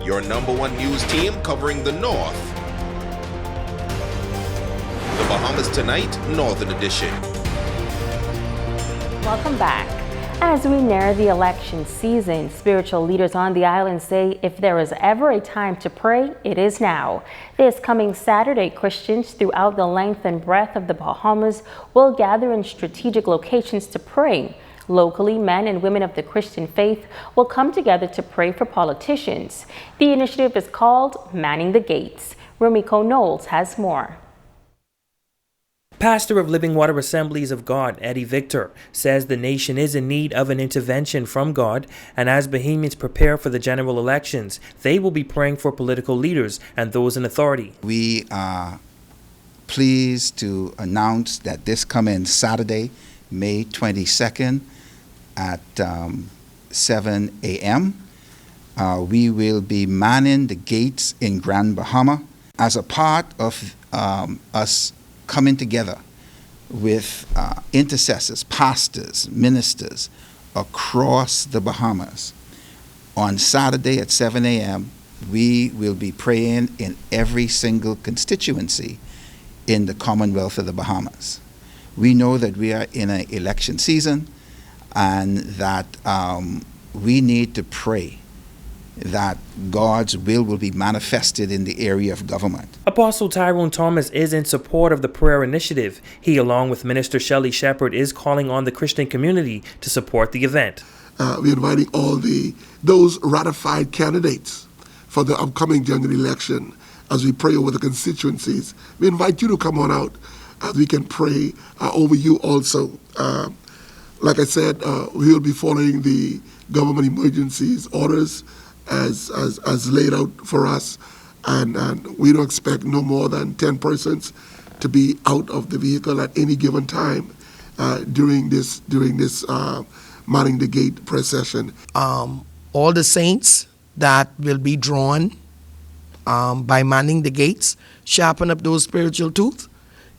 your #1 news team covering the North. The Bahamas Tonight, Northern Edition. Welcome back. As we near the election season, spiritual leaders on the island say if there is ever a time to pray, it is now. This coming Saturday, Christians throughout the length and breadth of the Bahamas will gather in strategic locations to pray. Locally, men and women of the Christian faith will come together to pray for politicians. The initiative is called Manning the Gates. Rumiko Knowles has more. Pastor of Living Water Assemblies of God, Eddie Victor, says the nation is in need of an intervention from God, and as Bahamians prepare for the general elections, they will be praying for political leaders and those in authority. We are pleased to announce that this coming Saturday, May 22nd at 7 a.m., we will be manning the gates in Grand Bahama as a part of us coming together with intercessors, pastors, ministers across the Bahamas. On Saturday at 7 a.m., we will be praying in every single constituency in the Commonwealth of the Bahamas. We know that we are in an election season and that we need to pray that God's will be manifested in the area of government. Apostle Tyrone Thomas is in support of the prayer initiative. He, along with Minister Shelley Shepherd, is calling on the Christian community to support the event. We're inviting all those ratified candidates for the upcoming general election as we pray over the constituencies. We invite you to come on out as we can pray over you also. Like I said, we will be following the government emergencies orders as laid out for us, and we don't expect no more than 10 persons to be out of the vehicle at any given time during this Manning the Gate procession. All the saints that will be drawn by manning the gates, sharpen up those spiritual tooth.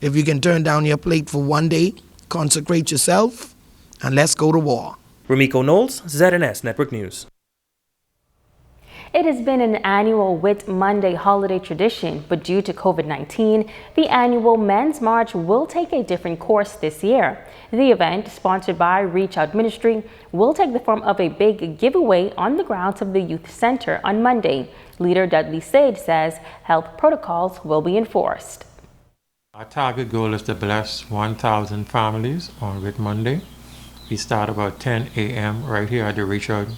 If you can turn down your plate for one day, consecrate yourself, and let's go to war. Rumiko Knowles, ZNS Network News. It has been an annual WHIT Monday holiday tradition, but due to COVID-19, the annual Men's March will take a different course this year. The event, sponsored by Reach Out Ministry, will take the form of a big giveaway on the grounds of the Youth Center on Monday. Leader Dudley Sade says health protocols will be enforced. Our target goal is to bless 1,000 families on WHIT Monday. We start about 10 a.m. right here at the Reach Out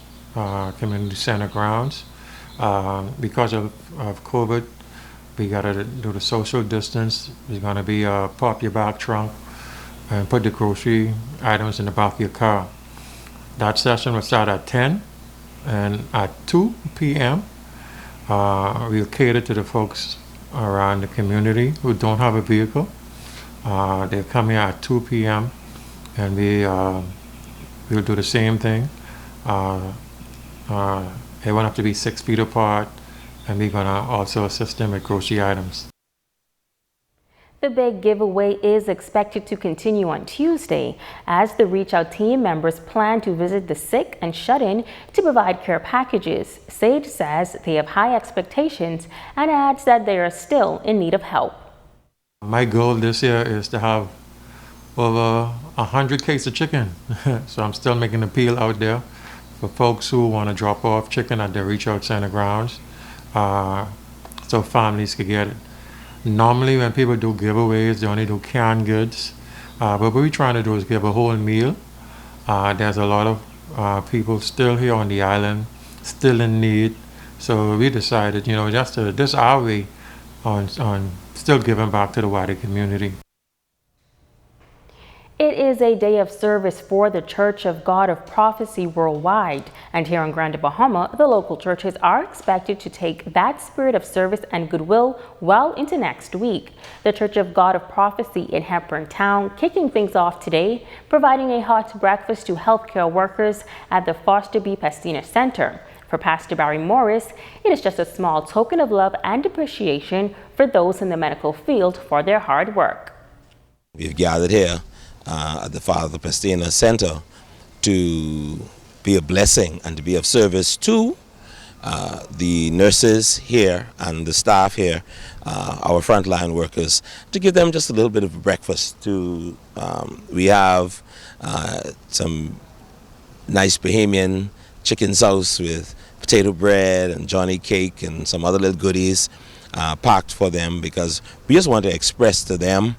Community Center grounds. Because of COVID, we got to do the social distance. There's going to be pop your back trunk and put the grocery items in the back of your car. That session will start at 10, and at 2 p.m. We'll cater to the folks around the community who don't have a vehicle. They'll come here at 2 p.m. and we'll do the same thing. They won't have to be 6 feet apart, and we're going to also assist them with grocery items. The big giveaway is expected to continue on Tuesday as the Reach Out team members plan to visit the sick and shut-in to provide care packages. Sage says they have high expectations and adds that they are still in need of help. My goal this year is to have over 100 cases of chicken. So I'm still making an appeal out there for folks who want to drop off chicken at the Reach Out Center grounds so families can get it. Normally when people do giveaways, they only do canned goods, but what we're trying to do is give a whole meal. There's a lot of people still here on the island, still in need, so we decided, just this our way on still giving back to the wider community. It is a day of service for the Church of God of Prophecy worldwide, and here in Grand Bahama, the local churches are expected to take that spirit of service and goodwill well into next week. The Church of God of Prophecy in Hepburn Town kicking things off today, providing a hot breakfast to healthcare workers at the Foster B. Pestina Center. For Pastor Barry Morris, it is just a small token of love and appreciation for those in the medical field for their hard work. We've gathered here at the Father Pestina Center to be a blessing and to be of service to the nurses here and the staff here, our frontline workers, to give them just a little bit of breakfast. We have some nice Bahamian chicken sauce with potato bread and Johnny cake and some other little goodies packed for them, because we just want to express to them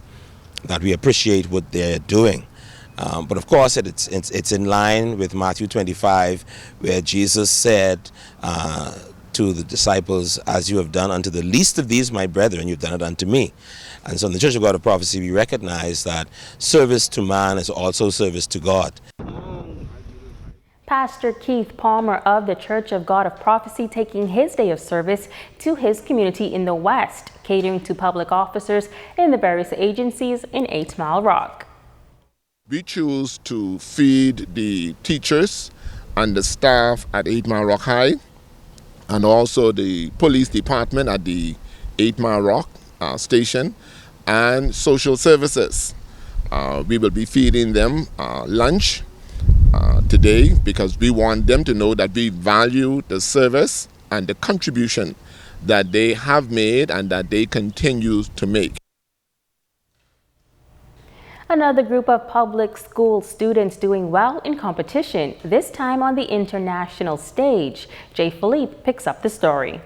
that we appreciate what they're doing. But of course, it's in line with Matthew 25, where Jesus said to the disciples, "As you have done unto the least of these, my brethren, you've done it unto me." And so in the Church of God of Prophecy, we recognize that service to man is also service to God. Pastor Keith Palmer of the Church of God of Prophecy taking his day of service to his community in the West, catering to public officers in the various agencies in 8 Mile Rock. We choose to feed the teachers and the staff at 8 Mile Rock High, and also the police department at the 8 Mile Rock station, and social services. We will be feeding them lunch today, because we want them to know that we value the service and the contribution that they have made and that they continue to make. Another group of public school students doing well in competition, this time on the international stage. Jay Philippe picks up the story.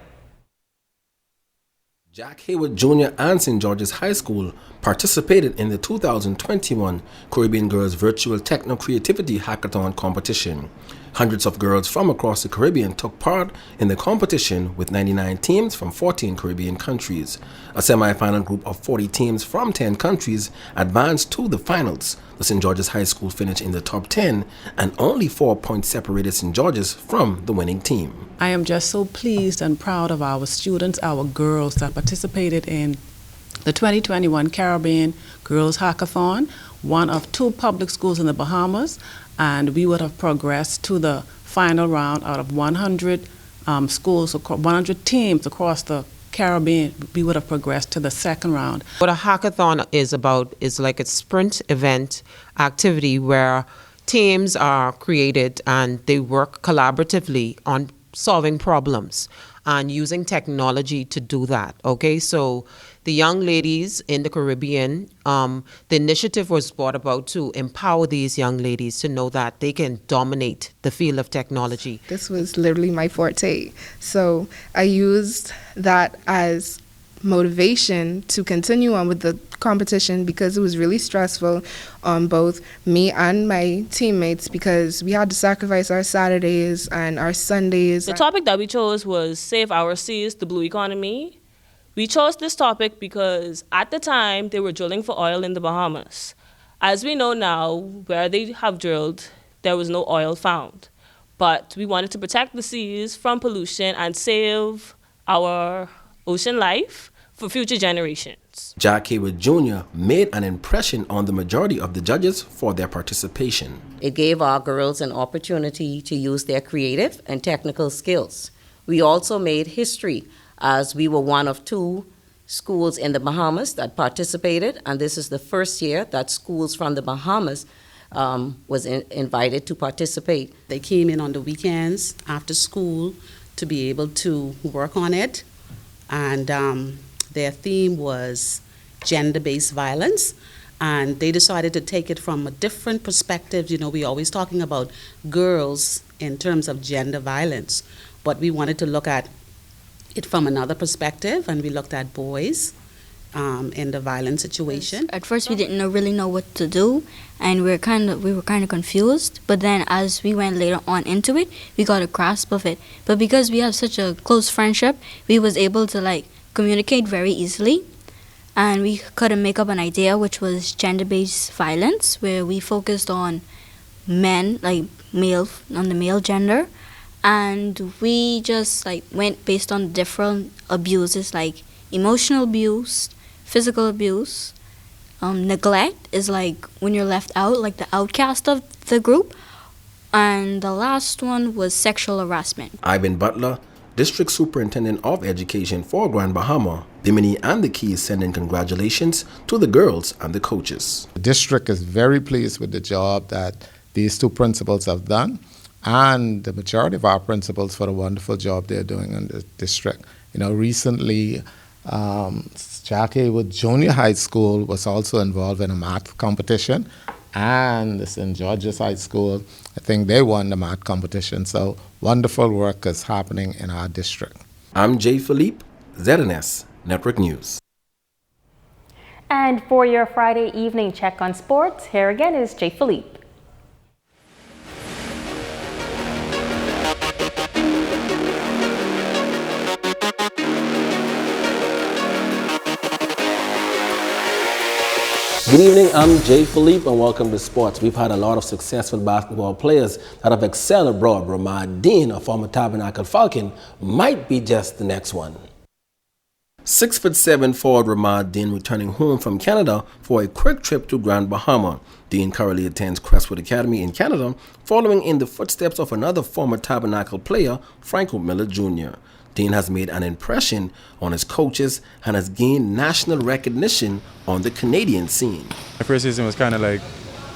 Jack Haywood Jr. and St. George's High School participated in the 2021 Caribbean Girls Virtual Techno Creativity Hackathon competition. Hundreds of girls from across the Caribbean took part in the competition, with 99 teams from 14 Caribbean countries. A semi-final group of 40 teams from 10 countries advanced to the finals. The St. George's High School finished in the top 10, and only 4 points separated St. George's from the winning team. I am just so pleased and proud of our students, our girls that participated in the 2021 Caribbean Girls Hackathon, one of 2 public schools in the Bahamas, and we would have progressed to the final round. Out of 100 schools, 100 teams across the Caribbean, we would have progressed to the second round. What a hackathon is about is like a sprint event activity where teams are created and they work collaboratively on solving problems and using technology to do that. Okay, so the young ladies in the Caribbean, the initiative was brought about to empower these young ladies to know that they can dominate the field of technology. This was literally my forte. So I used that as motivation to continue on with the competition, because it was really stressful on both me and my teammates, because we had to sacrifice our Saturdays and our Sundays. The topic that we chose was Save Our Seas, the Blue Economy. We chose this topic because at the time they were drilling for oil in the Bahamas. As we know now, where they have drilled, there was no oil found. But we wanted to protect the seas from pollution and save our ocean life for future generations. Jack Haywood Jr. made an impression on the majority of the judges for their participation. It gave our girls an opportunity to use their creative and technical skills. We also made history, as we were one of 2 schools in the Bahamas that participated, and this is the first year that schools from the Bahamas was invited to participate. They came in on the weekends after school to be able to work on it, and their theme was gender-based violence, and they decided to take it from a different perspective. You know, we're always talking about girls in terms of gender violence, but we wanted to look at it from another perspective, and we looked at boys in the violent situation. At first, we didn't really know what to do, and we were kind of confused. But then, as we went later on into it, we got a grasp of it. But because we have such a close friendship, we was able to communicate very easily, and we couldn't make up an idea, which was gender-based violence, where we focused on men, male, on the male gender. And we just went based on different abuses, like emotional abuse, physical abuse. Neglect is when you're left out, like the outcast of the group. And the last one was sexual harassment. Ivan Butler, District Superintendent of Education for Grand Bahama, Bimini and the Keys sending congratulations to the girls and the coaches. The district is very pleased with the job that these 2 principals have done, and the majority of our principals for the wonderful job they're doing in the district. Recently, Jackiewood Junior High School was also involved in a math competition, and the St. George's High School, I think they won the math competition. So wonderful work is happening in our district. I'm Jay Philippe, ZNS Network News. And for your Friday evening check on sports, here again is Jay Philippe. Good evening, I'm Jay Philippe and welcome to sports. We've had a lot of successful basketball players that have excelled abroad. Ramad Dean, a former Tabernacle Falcon, might be just the next one. 6'7" forward Ramad Dean returning home from Canada for a quick trip to Grand Bahama. Dean currently attends Crestwood Academy in Canada, following in the footsteps of another former Tabernacle player, Franco Miller Jr. Dean has made an impression on his coaches and has gained national recognition on the Canadian scene. My first season was kind of like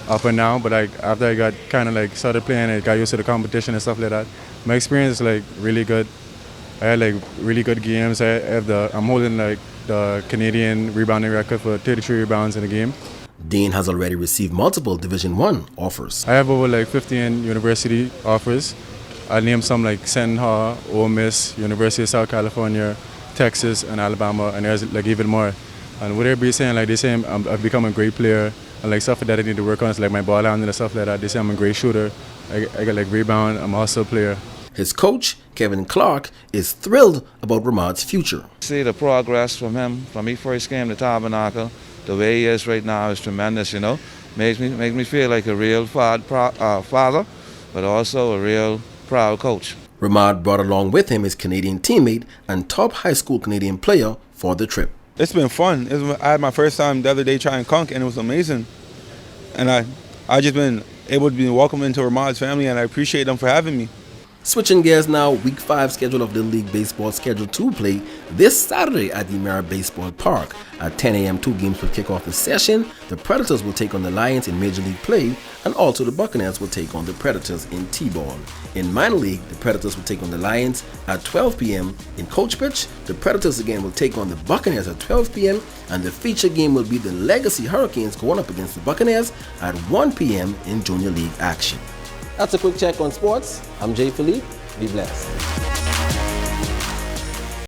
up and down, but like after I got kind of like started playing, I got used to the competition and stuff like that. My experience is like really good. I had like really good games. I'm holding like the Canadian rebounding record for 33 rebounds in a game. Dean has already received multiple Division I offers. I have over like 15 university offers. I'll name some like Seton Hall, Ole Miss, University of South California, Texas, and Alabama, and there's like even more. And what everybody's saying, like they say I've become a great player, and like stuff that I need to work on is like my ball handling and stuff like that. They say I'm a great shooter. I got like rebound. I'm also a player. His coach, Kevin Clark, is thrilled about Ramad's future. See the progress from him, from he first came to Tabernacle, the way he is right now is tremendous, Makes me feel like a real father, but also a real proud coach. Ramad brought along with him his Canadian teammate and top high school Canadian player for the trip. It's been fun. I had my first time the other day trying conch, and it was amazing. And I just been able to be welcomed into Ramad's family, and I appreciate them for having me. Switching gears now, Week 5 schedule of Little League Baseball scheduled to play this Saturday at the Emera Baseball Park. At 10 a.m., 2 games will kick off the session. The Predators will take on the Lions in Major League play, and also the Buccaneers will take on the Predators in T-ball. In Minor League, the Predators will take on the Lions at 12 p.m. In Coach Pitch, the Predators again will take on the Buccaneers at 12 p.m. and the feature game will be the Legacy Hurricanes going up against the Buccaneers at 1 p.m. in Junior League action. That's a quick check on sports. I'm Jay Philippe. Be blessed.